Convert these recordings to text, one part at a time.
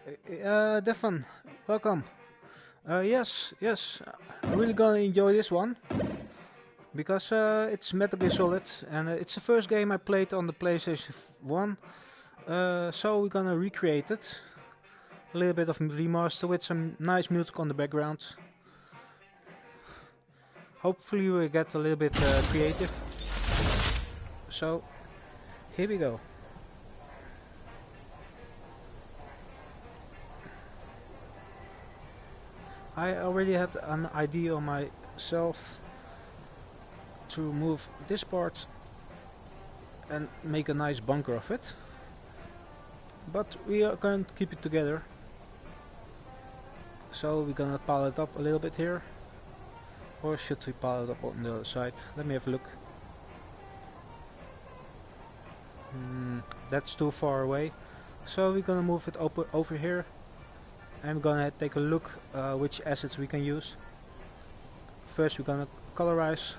Defan, welcome. Yes, I'm really gonna enjoy this one because it's Metal Gear Solid and it's the first game I played on the PlayStation 1. So we're gonna recreate it, a little bit of remaster with some nice music on the background. Hopefully we get a little bit creative. So here we go. I already had an idea on myself to move this part and make a nice bunker of it. But we are going to keep it together. So we're gonna pile it up a little bit here. Or should we pile it up on the other side? Let me have a look. That's too far away. So we're gonna move it over here. And we're gonna take a look which assets we can use. First we're gonna colorize.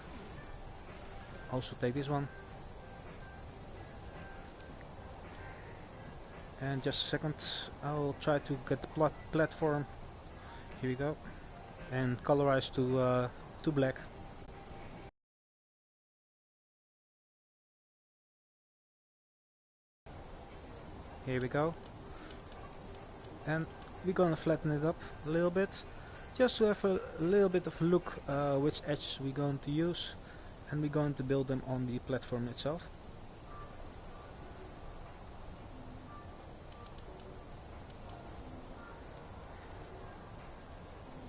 Also take this one. And just a second, I'll try to get the platform. Here we go. And colorize to black. Here we go. And we're gonna flatten it up a little bit, just to have a little bit of look which edges we're going to use, and we're going to build them on the platform itself.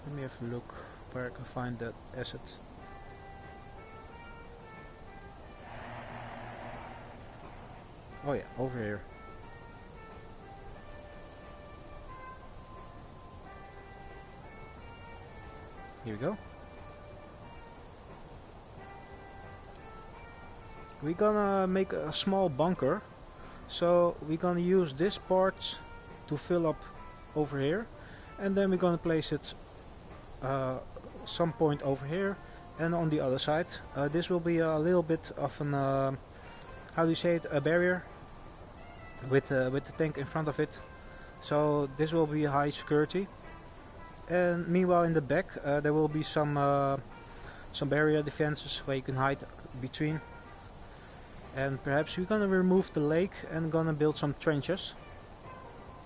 Let me have a look where I can find that asset. Oh yeah, over here. Here we go. We're gonna make a small bunker, so we're gonna use this part to fill up over here, and then we're gonna place it some point over here and on the other side. This will be a little bit of an how do you say it, a barrier with the tank in front of it. So this will be high security. And meanwhile in the back there will be some barrier defenses where you can hide between. And perhaps we're gonna remove the lake and gonna build some trenches.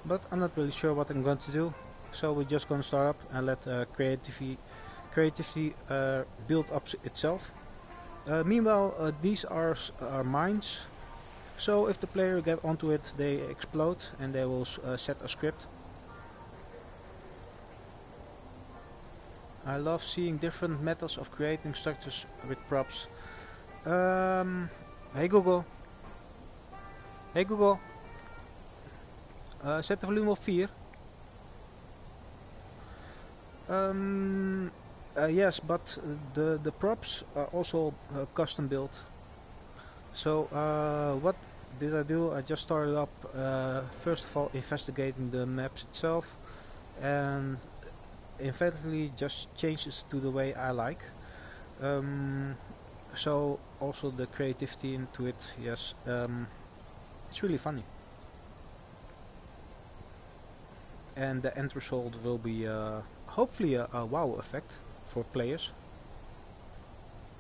But I'm not really sure what I'm going to do. So we're just gonna start up and let creativity build up itself. Meanwhile these are mines. So if the player get onto it, they explode and they will set a script. I love seeing different methods of creating structures with props. Hey Google. Hey Google. Zet de volume op 4. Yes, but the props are also custom built. So what did I do? I just started up first of all investigating the maps itself, and eventually just changes to the way I like. So also the creativity into it, yes, it's really funny. And the end result will be hopefully a wow effect for players.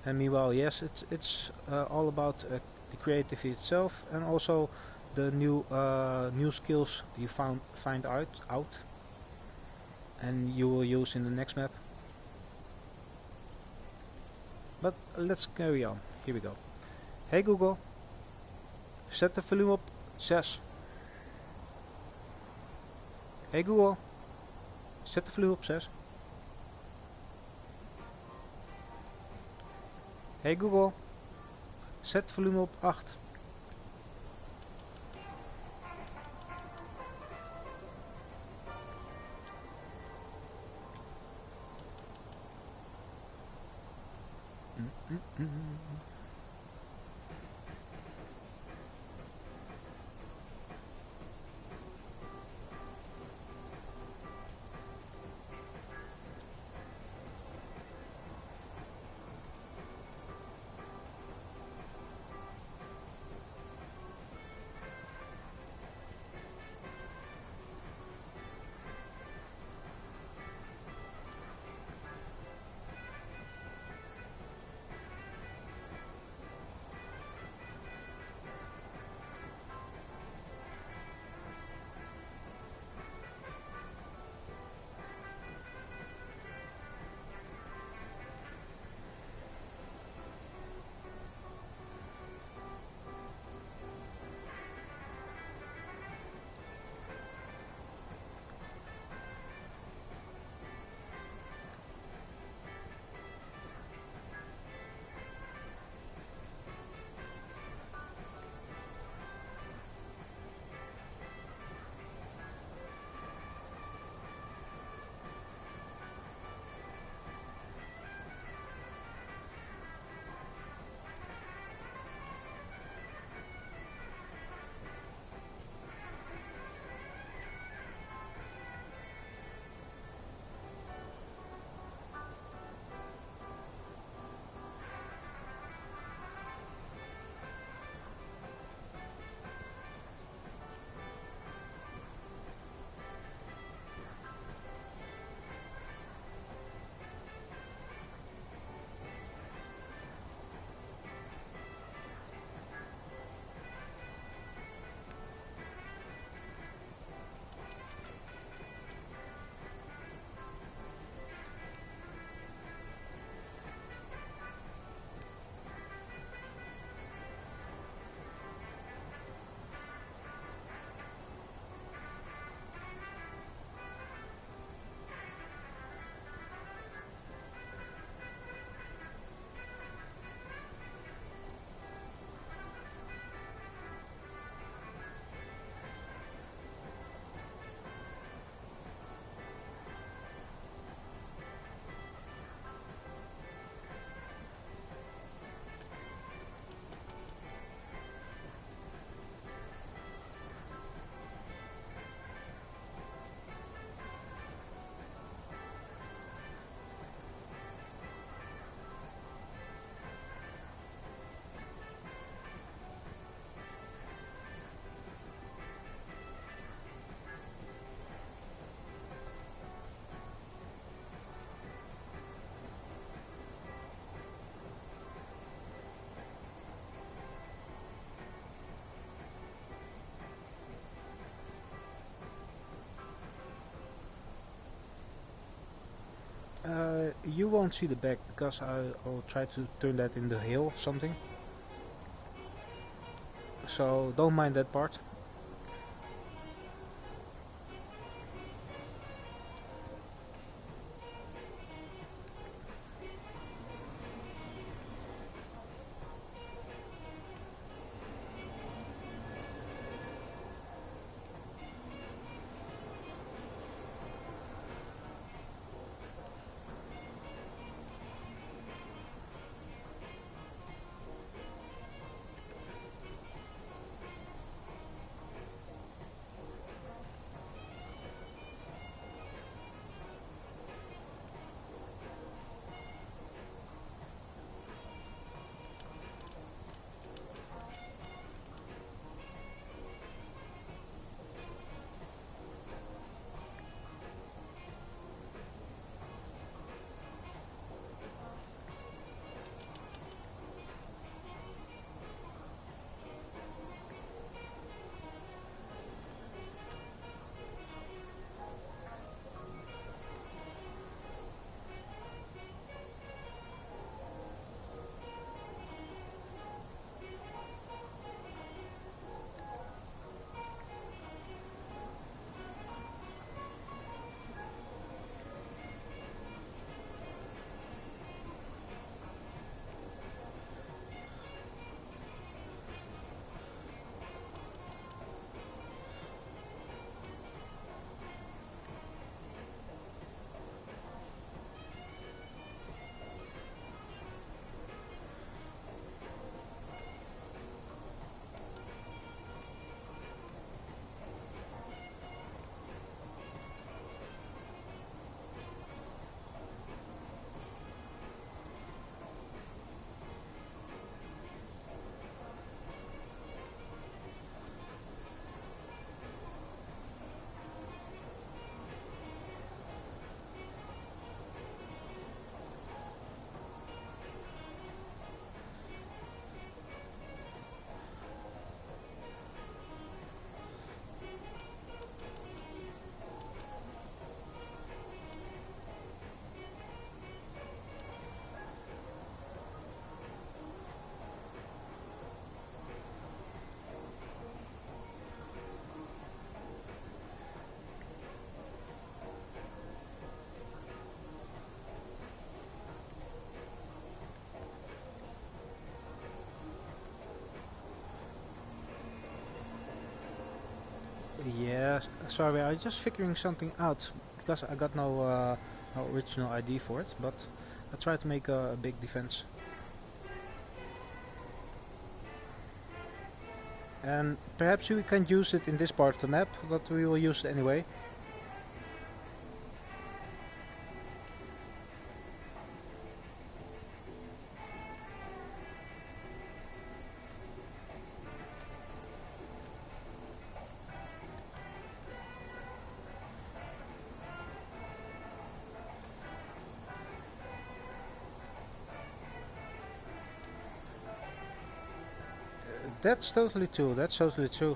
And meanwhile, yes, it's all about the creativity itself, and also the new skills you find out, and you will use in the next map. But let's carry on. Here we go. Hey Google, zet de volume op 6. Hey Google, zet de volume op 6. Hey Google, zet het volume op 8. won't see the back because I'll try to turn that into hill something. So don't mind that part. Yeah, sorry, I was just figuring something out because I got no original ID for it, but I tried to make a big defense. And perhaps we can use it in this part of the map, but we will use it anyway. That's totally true, that's totally true.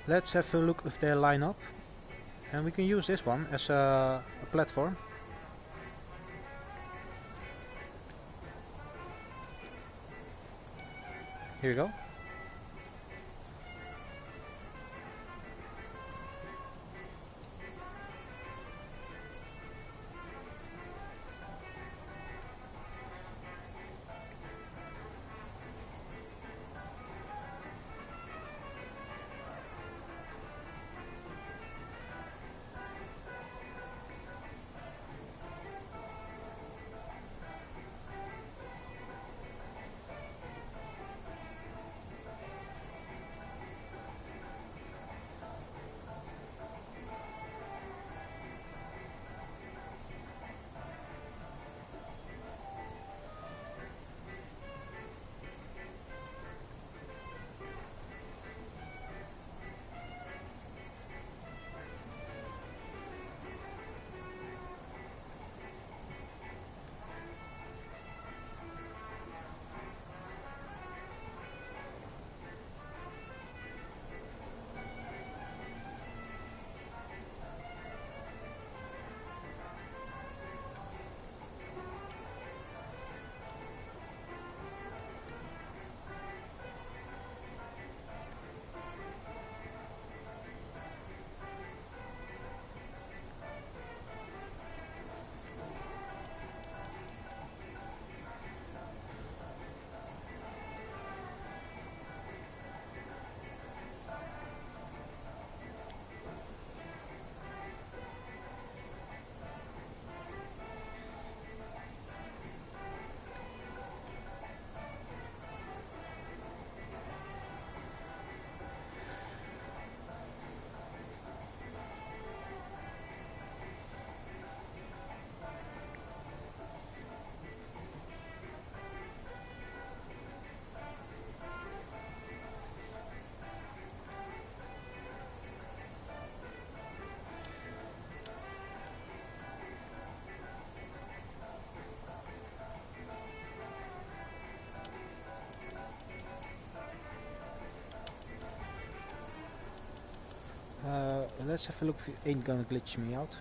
Let's have a look if they line up. And we can use this one as a platform. Here we go. Let's have a look if it ain't gonna glitch me out.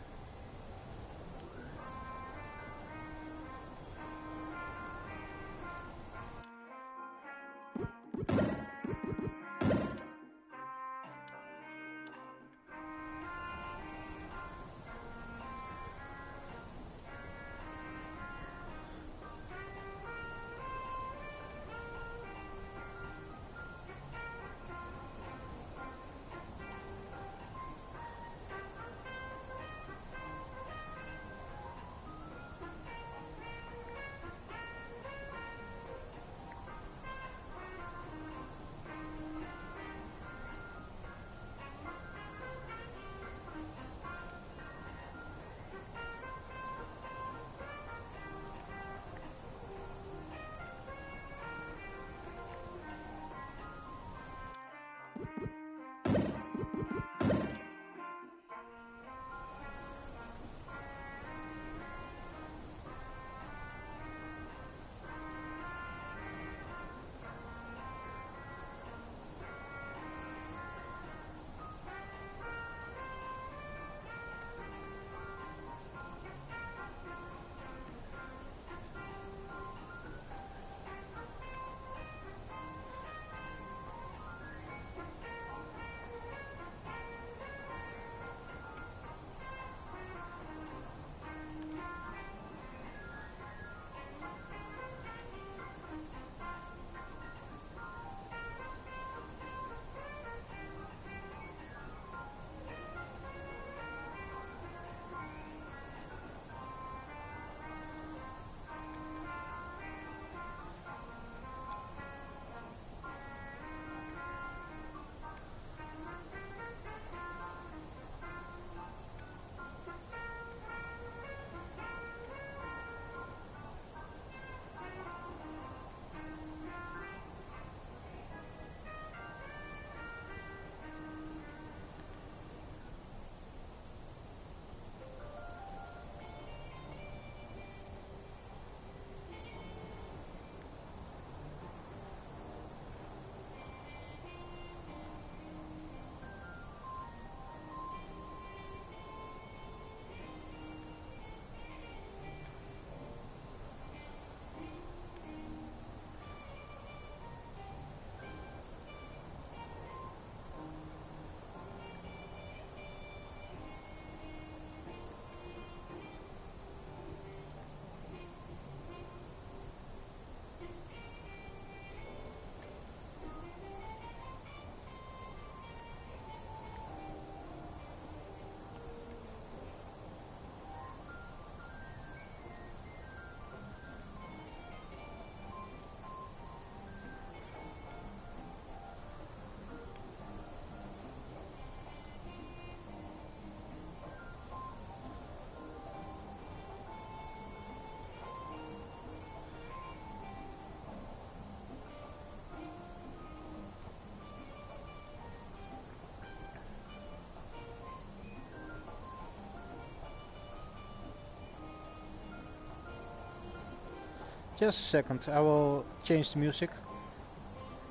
Just a second, I will change the music.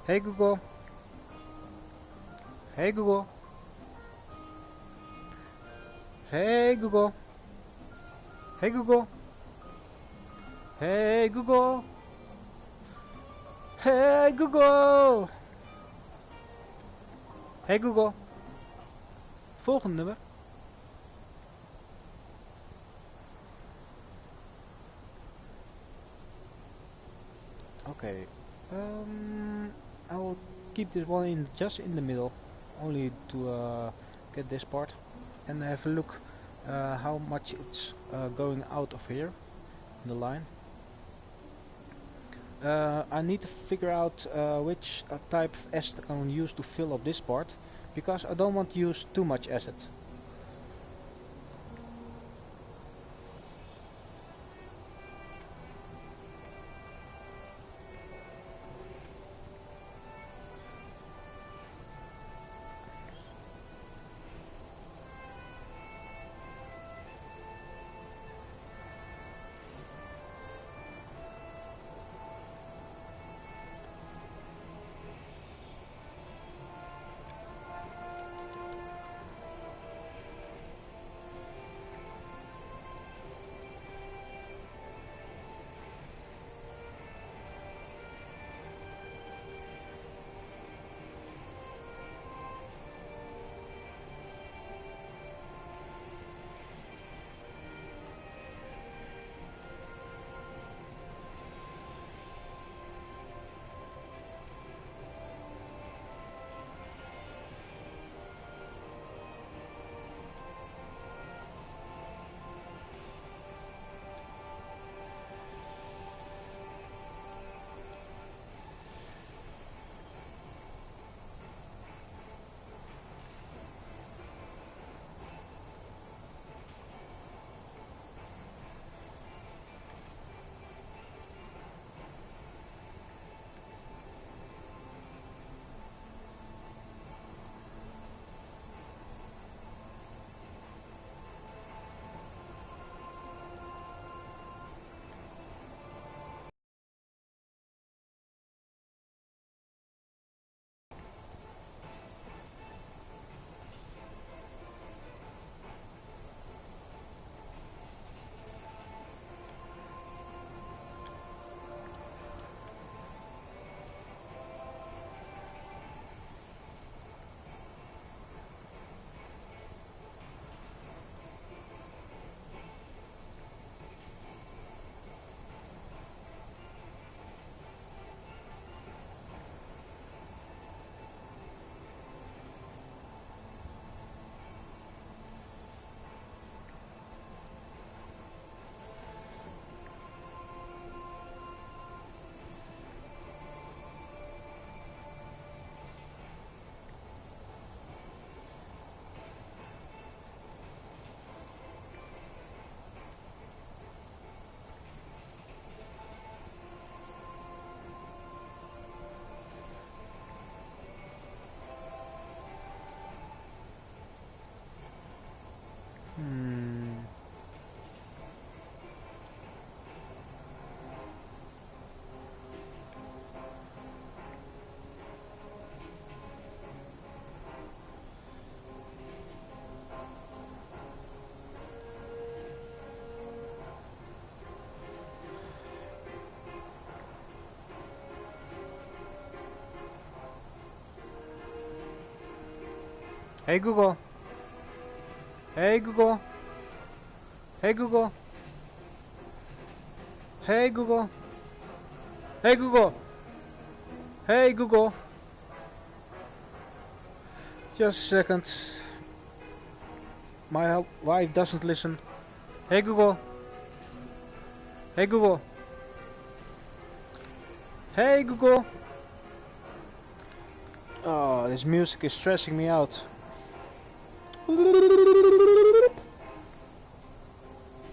Hey Google. Hey Google. Hey Google. Hey Google. Hey Google. Hey Google. Hey Google. Volgende nummer. Okay. I will keep this one in just in the middle, only to get this part, and have a look how much it's going out of here in the line. I need to figure out which type of asset I'm going to use to fill up this part, because I don't want to use too much asset. Hey Google. Hey Google. Hey Google. Hey Google. Hey Google. Hey Google. Just a second. My wife doesn't listen. Hey Google. Hey Google. Hey Google. Oh, this music is stressing me out.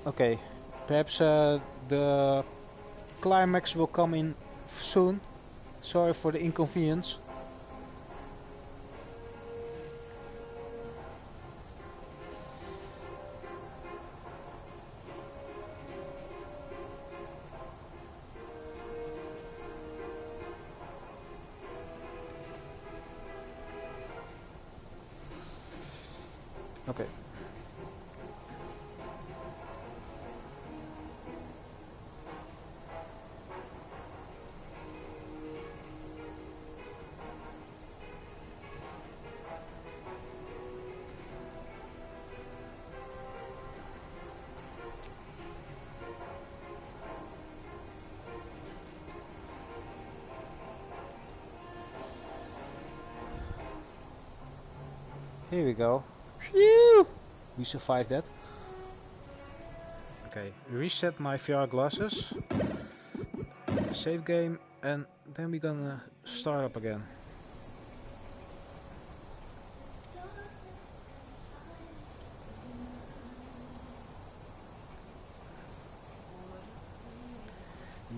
Okay, perhaps the climax will come in soon. Sorry for the inconvenience. Okay. Here we go. Phew! We survived that. Okay, reset my VR glasses. Save game, and then we're gonna start up again.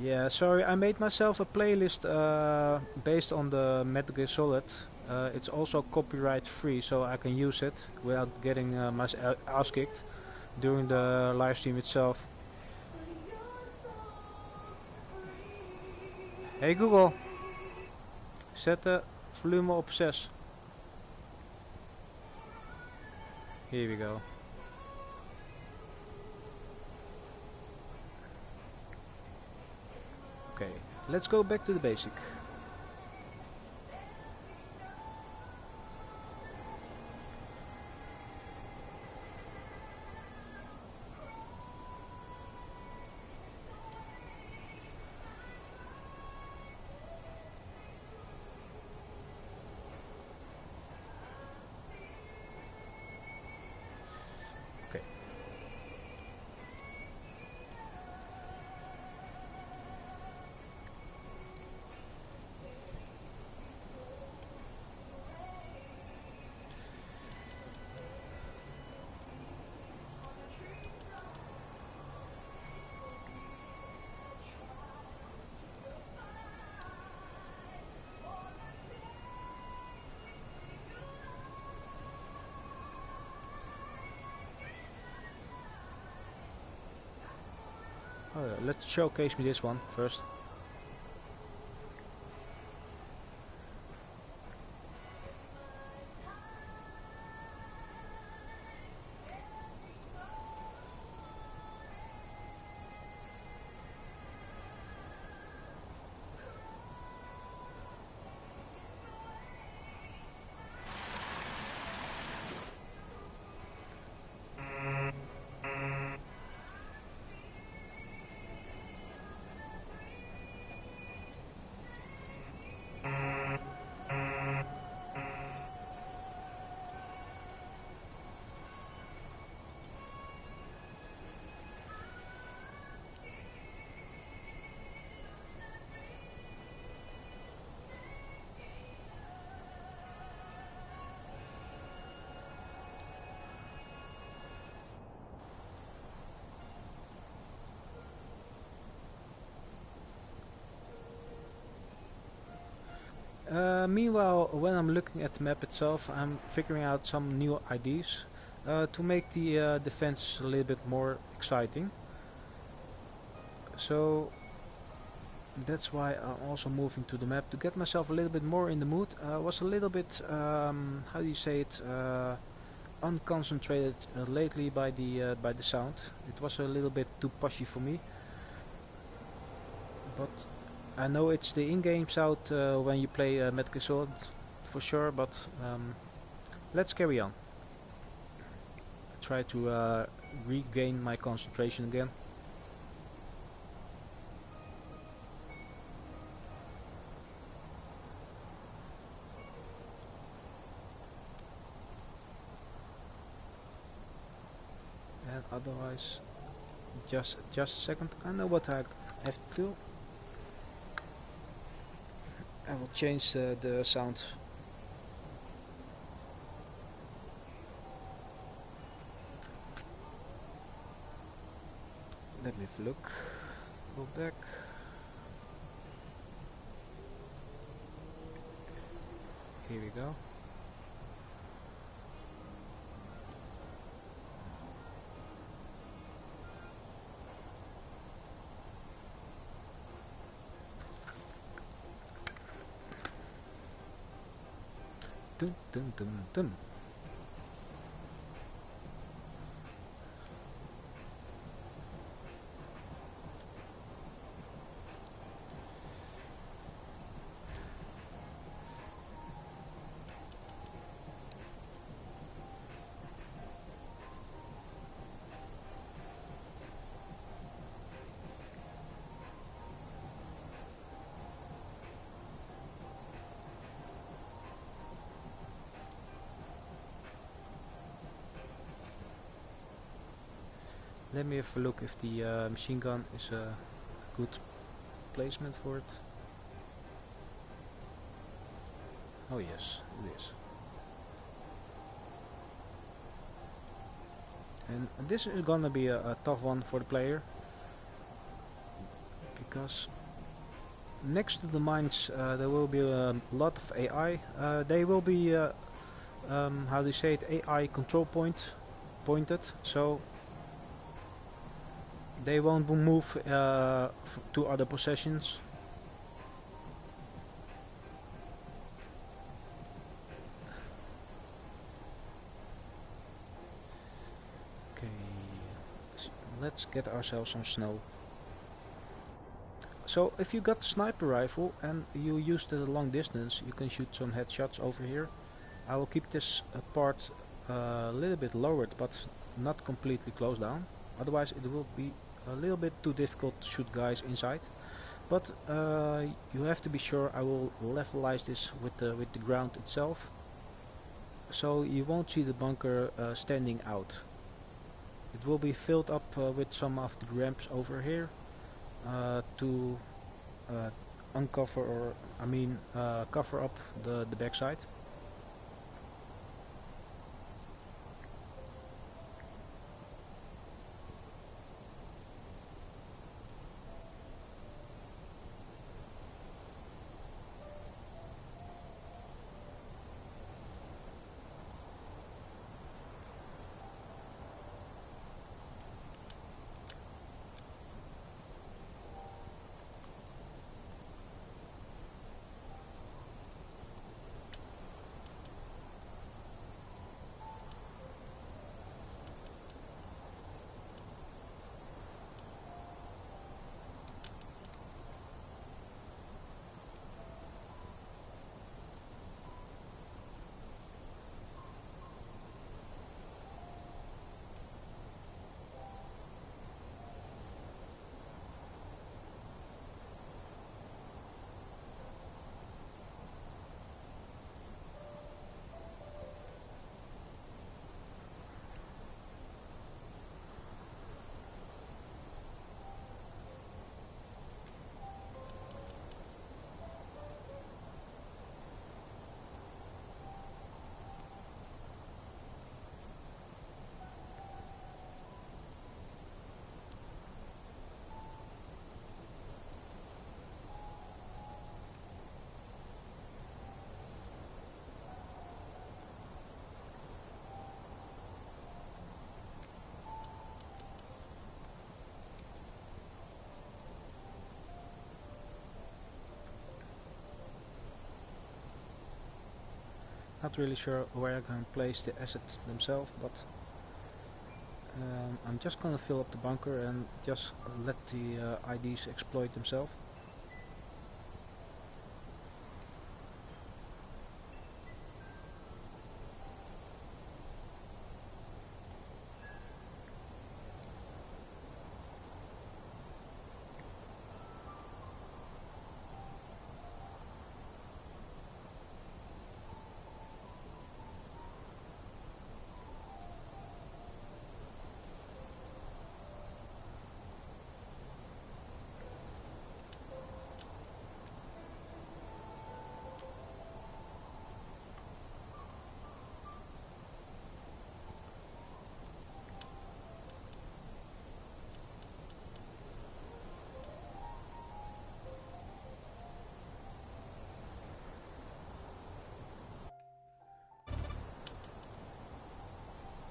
Yeah, sorry, I made myself a playlist based on the Metal Gear Solid. It's also copyright free, so I can use it without getting my ass kicked during the live stream itself. Hey Google, zet de volume op 6. Here we go. Okay, let's go back to the basic. Okay. Oh, yeah, let's showcase me this one first. Meanwhile, when I'm looking at the map itself, I'm figuring out some new ideas to make the defense a little bit more exciting. So that's why I'm also moving to the map to get myself a little bit more in the mood. I was a little bit, how do you say it, unconcentrated lately by the sound. It was a little bit too pushy for me. But I know it's the in-game sound when you play Metal Gear Solid for sure, but let's carry on. Try to regain my concentration again. And otherwise, just a second. I know what I have to do. I will change the sound. Let me have a look. Go back. Here we go. Dun dun dun dun. Let me have a look if the machine gun is a good placement for it. Oh yes, it is. And this is gonna be a tough one for the player, because next to the mines there will be a lot of AI. They will be, how do you say it, AI control pointed, so they won't move to other possessions. Okay, let's get ourselves some snow. So if you got the sniper rifle and you use the long distance, you can shoot some headshots over here. I will keep this part a little bit lowered, but not completely closed down. Otherwise it will be a little bit too difficult to shoot guys inside. But you have to be sure I will levelize this with the ground itself, so you won't see the bunker standing out. It will be filled up with some of the ramps over here to uncover, or I mean cover up the backside. Not really sure where I can place the assets themselves, but I'm just gonna fill up the bunker and just let the IDs exploit themselves.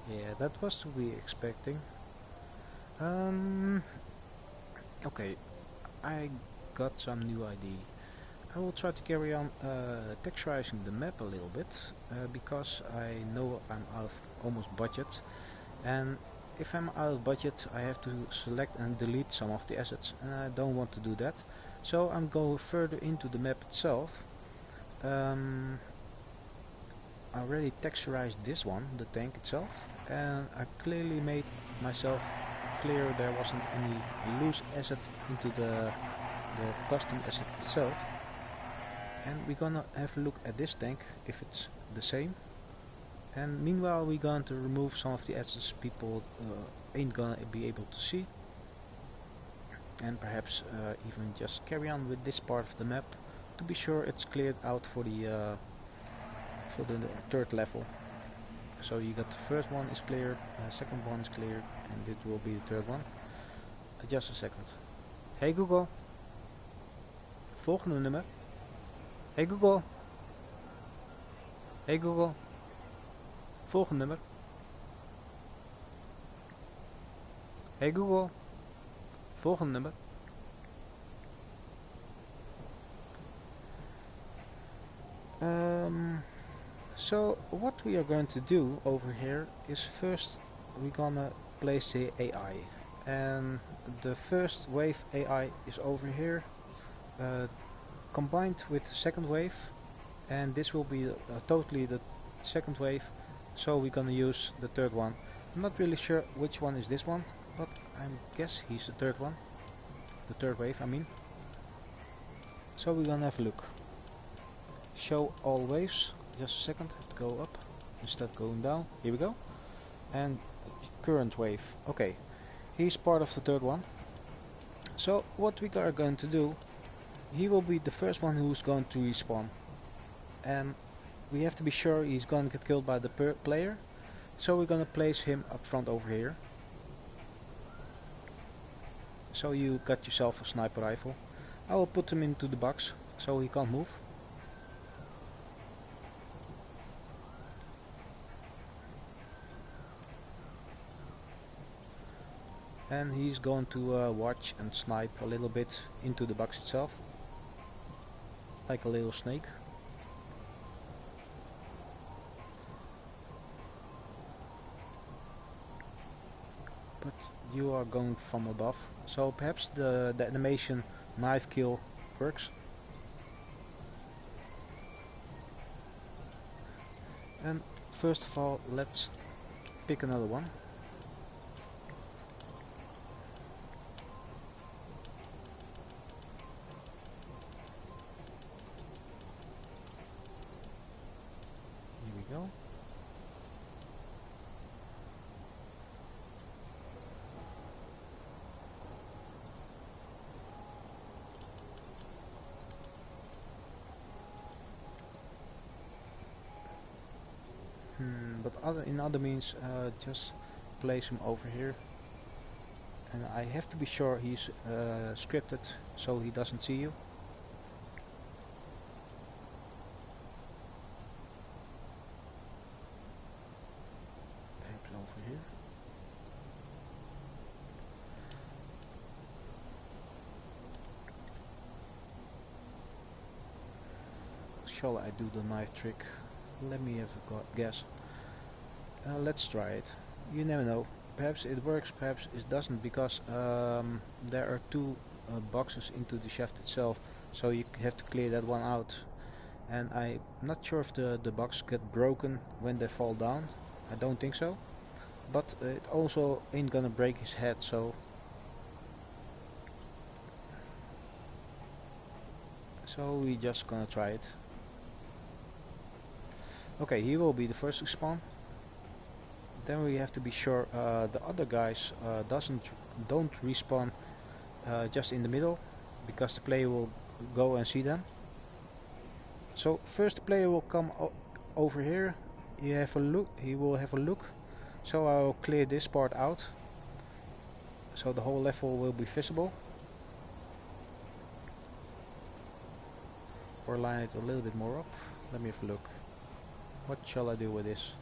Yeah, that was to be expecting. Okay, I got some new idea. I will try to carry on texturizing the map a little bit because I know I'm out of almost budget, and if I'm out of budget I have to select and delete some of the assets, and I don't want to do that. So I'm going further into the map itself. I already texturized this one, the tank itself, and I clearly made myself clear there wasn't any loose asset into the custom asset itself. And we're gonna have a look at this tank if it's the same. And meanwhile we're going to remove some of the assets people ain't gonna be able to see, and perhaps even just carry on with this part of the map to be sure it's cleared out for the third level. So you got the first one is cleared, second one is cleared, and it will be the third one. Just a second. Hey Google, volgende nummer. Hey Google. Hey Google, volgende nummer. Hey Google, volgende nummer. So what we are going to do over here is first we're gonna place the AI, and the first wave AI is over here combined with the second wave, and this will be totally the second wave, so we're gonna use the third one. I'm not really sure which one is this one, but I guess he's the third one, the third wave I mean. So we're gonna have a look. Show all waves. Just a second, have to go up instead of going down. Here we go. And current wave. Okay, he's part of the third one. So what we are going to do, he will be the first one who's going to respawn, and we have to be sure he's going to get killed by the player. So we're going to place him up front over here. So you got yourself a sniper rifle. I will put him into the box so he can't move. And he's going to watch and snipe a little bit into the box itself, like a little snake. But you are going from above, so perhaps the animation knife kill works. And first of all, let's pick another one. Here we go. But in other means, just place him over here. And I have to be sure he's scripted so he doesn't see you. Perhaps over here. Shall I do the knife trick? Let me have a guess. Let's try it. You never know. Perhaps it works, perhaps it doesn't, because there are two boxes into the shaft itself, so you have to clear that one out. And I'm not sure if the box get broken when they fall down. I don't think so. But it also ain't gonna break his head, so we just gonna try it. Okay, he will be the first to spawn. Then we have to be sure the other guys don't respawn just in the middle, because the player will go and see them. So first the player will come over here. You have a look. He will have a look. So I will clear this part out, so the whole level will be visible. Or line it a little bit more up. Let me have a look. What shall I do with this?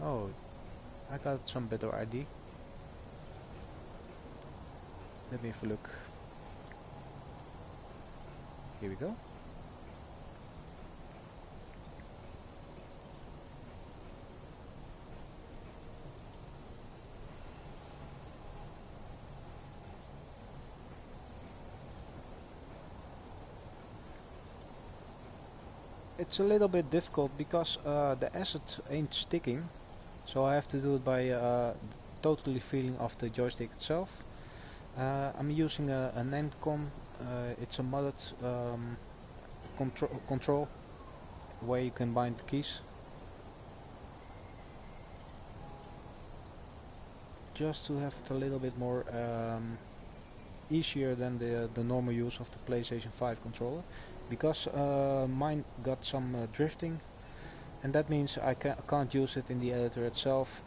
Oh, I got some better ID. Let me have a look. Here we go. It's a little bit difficult because the asset ain't sticking, so I have to do it by totally feeling of the joystick itself. I'm using a Nacon. It's a modded control where you can bind the keys. Just to have it a little bit more easier than the normal use of the PlayStation 5 controller, because mine got some drifting, and that means I can't use it in the editor itself.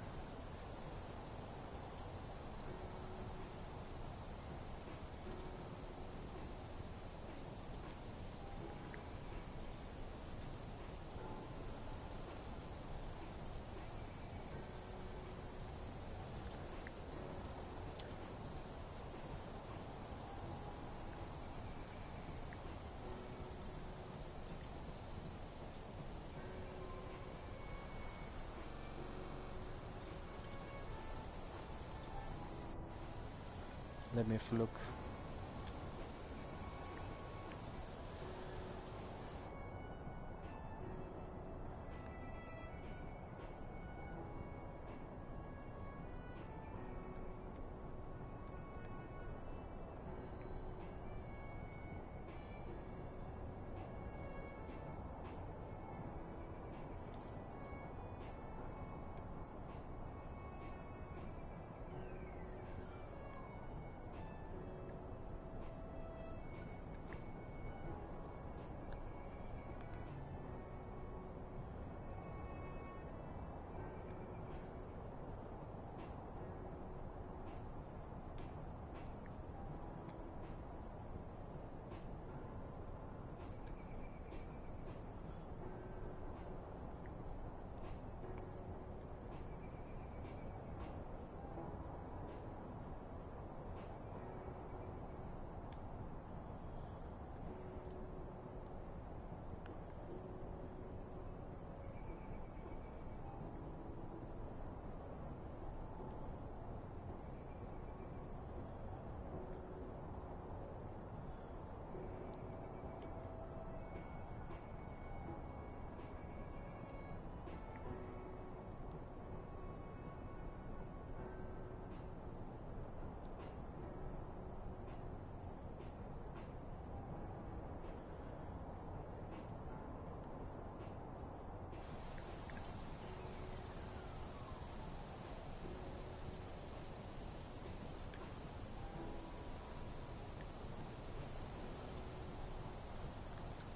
Let me have a look.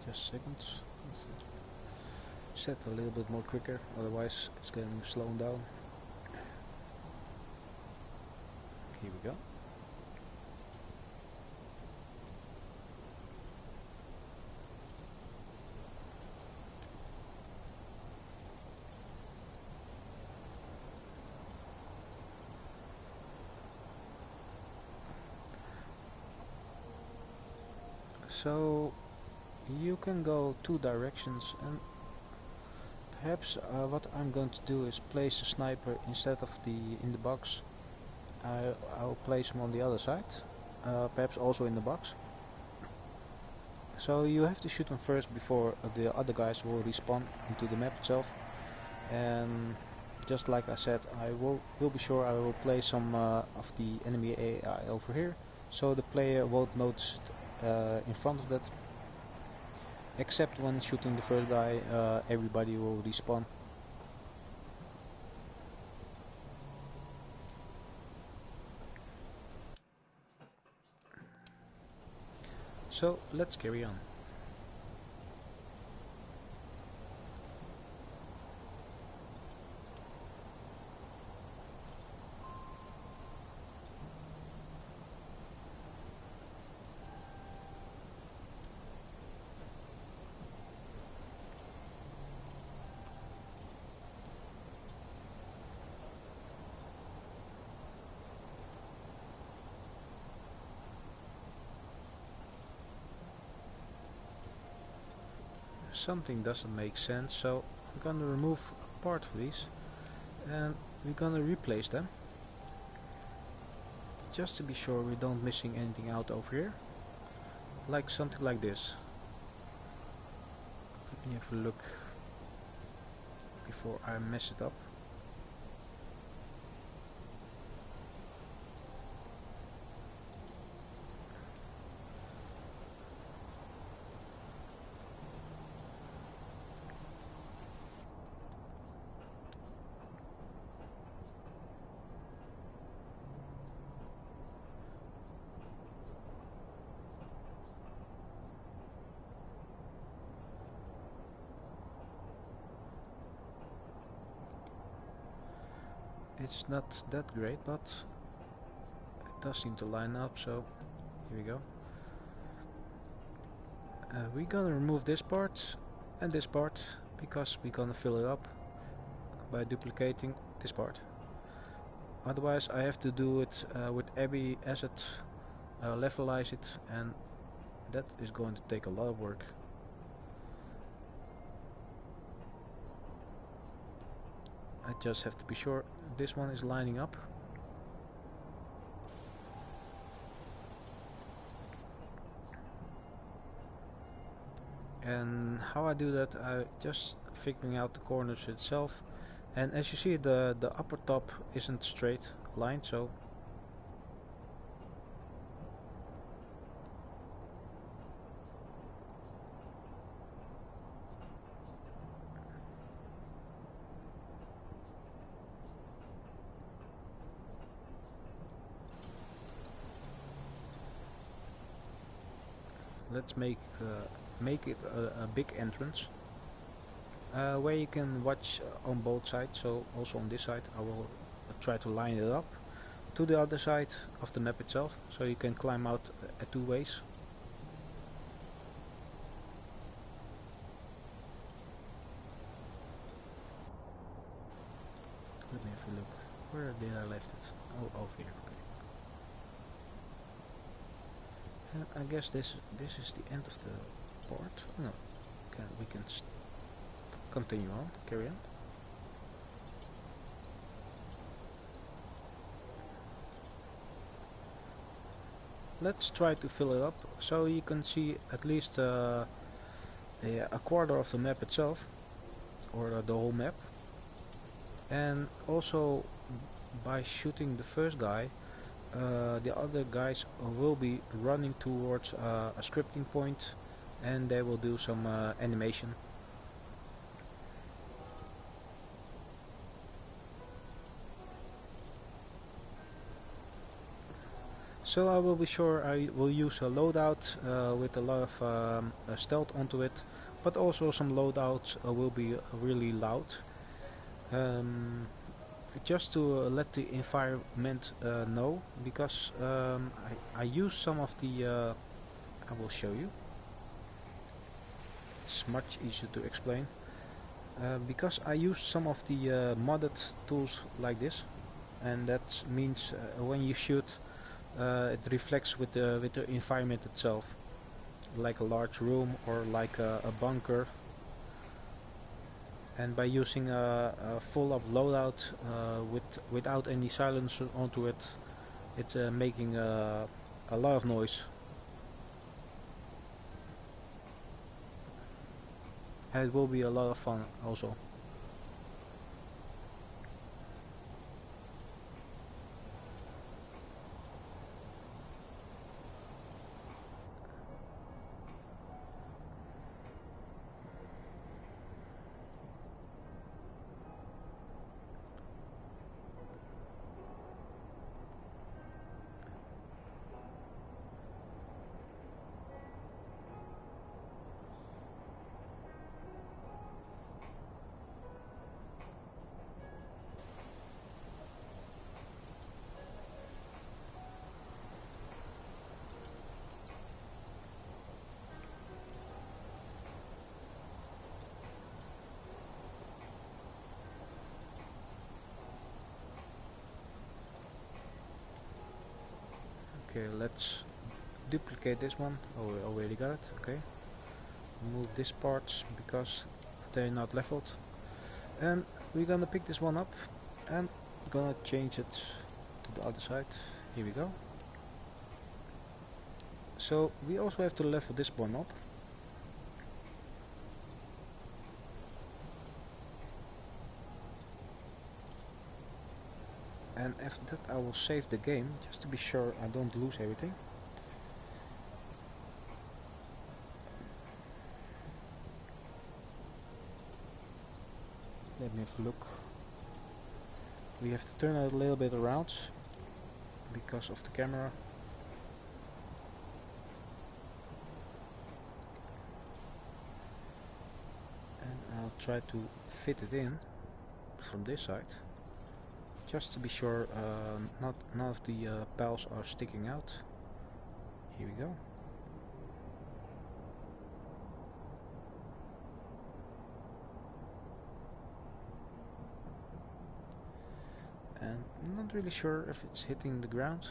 Just a second. Let's set a little bit more quicker, otherwise it's getting slowed down. Here we go. So you can go two directions, and perhaps what I'm going to do is place the sniper instead of in the box. I'll place him on the other side, perhaps also in the box. So you have to shoot him first before the other guys will respawn into the map itself. And just like I said, I will be sure I will place some of the enemy AI over here, so the player won't notice it in front of that. Except when shooting the first guy, everybody will respawn. So let's carry on. something doesn't make sense, so I'm gonna remove part of these and we're gonna replace them just to be sure we don't missing anything out over here, like something like this. Let me have a look before I mess it up. It's not that great, but it does seem to line up, so here we go. We're gonna remove this part and this part because we're gonna fill it up by duplicating this part. Otherwise I have to do it with every asset, levelize it, and that is going to take a lot of work. I just have to be sure this one is lining up. And how I do that, I just figuring out the corners itself. And as you see, the upper top isn't straight line, so let's make it a big entrance where you can watch on both sides. So also on this side I will try to line it up to the other side of the map itself, so you can climb out two ways. Let me have a look. Where did I left it? Oh, over here. Okay. And I guess this is the end of the part. No, we can continue on. Carry on. Let's try to fill it up so you can see at least a quarter of the map itself, or the whole map. And also by shooting the first guy, the other guys will be running towards a scripting point and they will do some animation. So I will be sure I will use a loadout with a lot of stealth onto it, but also some loadouts will be really loud. Just to let the environment know, because I use some of the I will show you. It's much easier to explain because I use some of the modded tools like this, and that means when you shoot it reflects with the environment itself, like a large room or like a bunker. And by using a full up loadout without any silencer onto it, it's making a lot of noise. And it will be a lot of fun also. Okay, let's duplicate this one. Oh, we already got it. Okay. Remove these parts because they're not leveled. And we're gonna pick this one up and gonna change it to the other side. Here we go. So we also have to level this one up. And after that I will save the game just to be sure I don't lose everything. Let me have a look. We have to turn it a little bit around because of the camera. And I'll try to fit it in from this side, just to be sure none of the pals are sticking out. Here we go. And I'm not really sure if it's hitting the ground,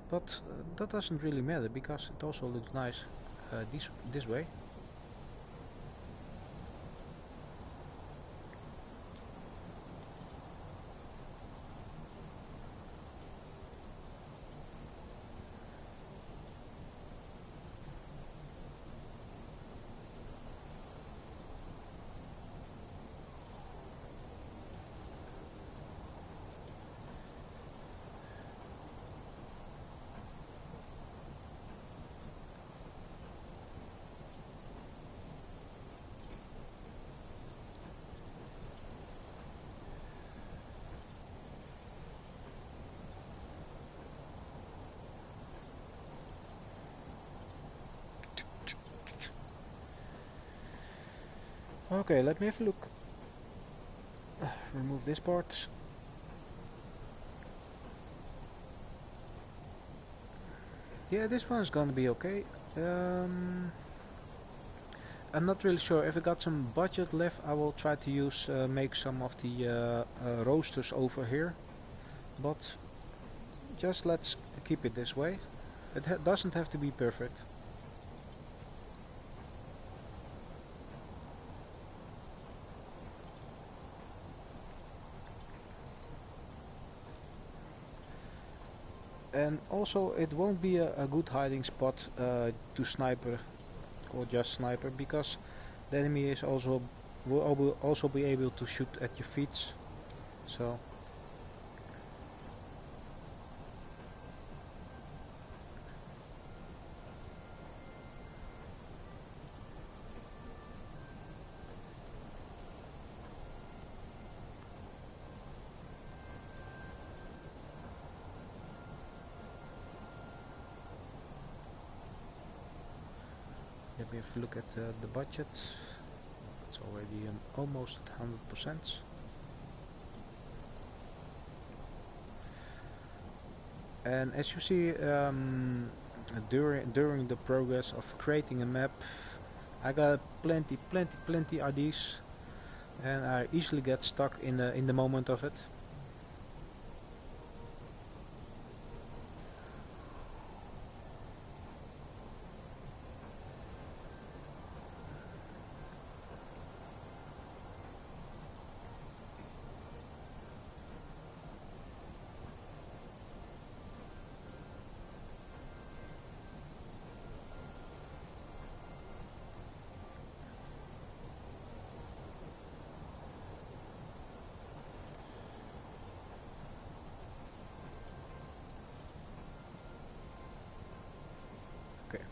but that doesn't really matter because it also looks nice this way. Okay, let me have a look. Remove this part. Yeah, this one's gonna be okay. I'm not really sure. If I got some budget left, I will try to use make some of the roasters over here. But just let's keep it this way. It doesn't have to be perfect. And also it won't be a good hiding spot to sniper or just sniper, because the enemy is will also be able to shoot at your feet. So let me have a look at the budget. It's already almost at 100%. And as you see, during the progress of creating a map, I got plenty ideas, and I easily get stuck in the moment of it. Okay.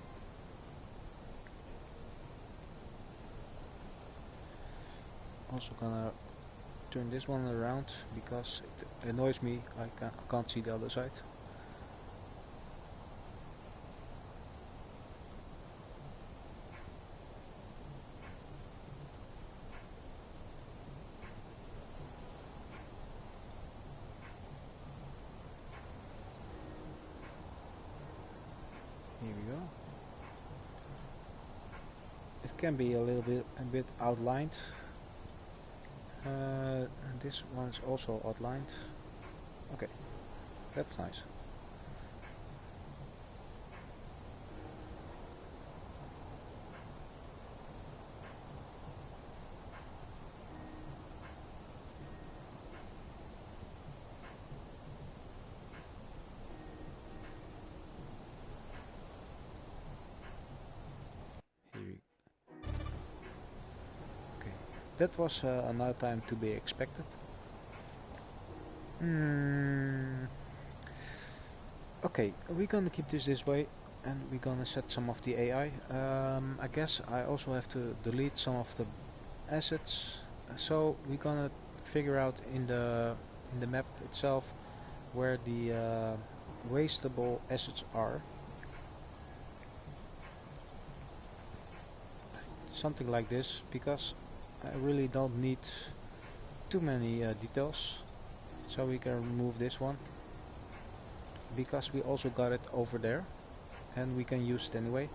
Also gonna turn this one around because it annoys me. I can't see the other side. Here we go. It can be a bit outlined. This one's also outlined. Okay, that's nice. that was another time to be expected. Okay, we're gonna keep this way, and we're gonna set some of the AI. I guess I also have to delete some of the assets, so we're gonna figure out in the map itself where the wastable assets are. Something like this, because I really don't need too many details. So we can remove this one, because we also got it over there and we can use it anyway.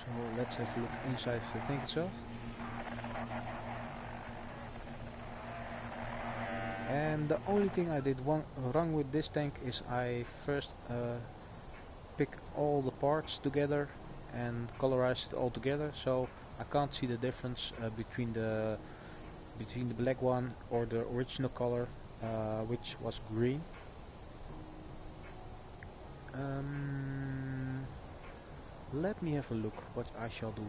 So let's have a look inside the tank itself. And the only thing I did wrong with this tank is I first pick all the parts together and colorize it all together, so I can't see the difference between the black one or the original color, which was green. Let me have a look what I shall do.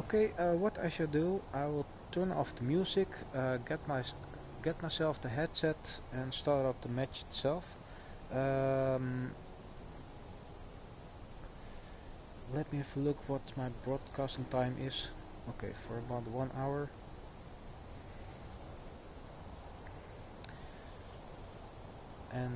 Okay, what I shall do, I will turn off the music, get myself the headset and start up the match itself. Let me have a look what my broadcasting time is. Okay, for about 1 hour. And